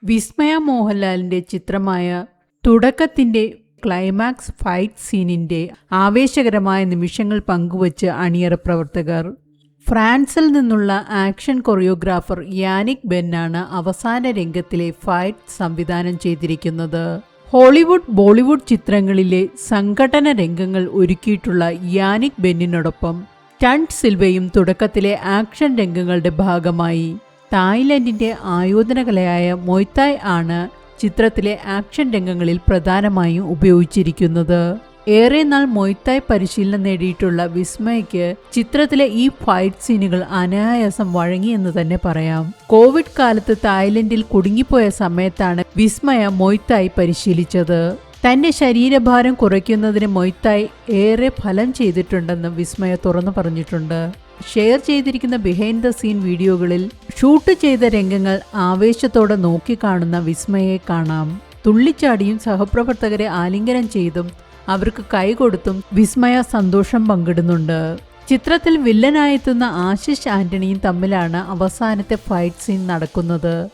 വിസ്മയ മോഹൻലാലിന്റെ ചിത്രമായ തുടക്കത്തിന്റെ climax fight സീനിന്റെ ആവേശകരമായ നിമിഷങ്ങൾ പങ്കുവച്ച് അണിയറ പ്രവർത്തകർ. ഫ്രാൻസിൽ നിന്നുള്ള ആക്ഷൻ കൊറിയോഗ്രാഫർ യാനിക് ബെന്നാണ് അവസാന രംഗത്തിലെ ഫൈറ്റ് സംവിധാനം ചെയ്തിരിക്കുന്നത്. ഹോളിവുഡ് ബോളിവുഡ് ചിത്രങ്ങളിലെ സംഘടന രംഗങ്ങൾ ഒരുക്കിയിട്ടുള്ള യാനിക് ബെന്നിനോടൊപ്പം സ്റ്റണ്ട് സിൽവയും തുടക്കത്തിലെ ആക്ഷൻ രംഗങ്ങളുടെ ഭാഗമായി. തായ്ലൻഡിന്റെ ആയോധന കലയായ മൊയ്തായ് ആണ് ചിത്രത്തിലെ ആക്ഷൻ രംഗങ്ങളിൽ പ്രധാനമായും ഉപയോഗിച്ചിരിക്കുന്നത്. ഏറെ നാൾ മൊയ്തായ് പരിശീലനം നേടിയിട്ടുള്ള വിസ്മയയ്ക്ക് ചിത്രത്തിലെ ഈ ഫൈറ്റ് സീനുകൾ അനായാസം വഴങ്ങിയെന്ന് തന്നെ പറയാം. കോവിഡ് കാലത്ത് തായ്ലൻഡിൽ കുടുങ്ങിപ്പോയ സമയത്താണ് വിസ്മയ മൊയ്തായ് പരിശീലിച്ചത്. തന്റെ ശരീരഭാരം കുറയ്ക്കുന്നതിന് മൊയ്തായ് ഏറെ ഫലം ചെയ്തിട്ടുണ്ടെന്ന് വിസ്മയ തുറന്നു പറഞ്ഞിട്ടുണ്ട്. ഷെയർ ചെയ്തിരിക്കുന്ന ബിഹൈൻഡ് ദ സീൻ വീഡിയോകളിൽ ഷൂട്ട് ചെയ്ത രംഗങ്ങൾ ആവേശത്തോടെ നോക്കിക്കാണുന്ന വിസ്മയെ കാണാം. തുള്ളിച്ചാടിയും സഹപ്രവർത്തകരെ ആലിംഗനം ചെയ്തും അവർക്ക് കൈകൊടുത്തും വിസ്മയ സന്തോഷം പങ്കിടുന്നുണ്ട്. ചിത്രത്തിൽ വില്ലനായെത്തുന്ന ആശിഷ് ആന്റണിയും തമ്മിലാണ് അവസാനത്തെ ഫൈറ്റ് സീൻ നടക്കുന്നത്.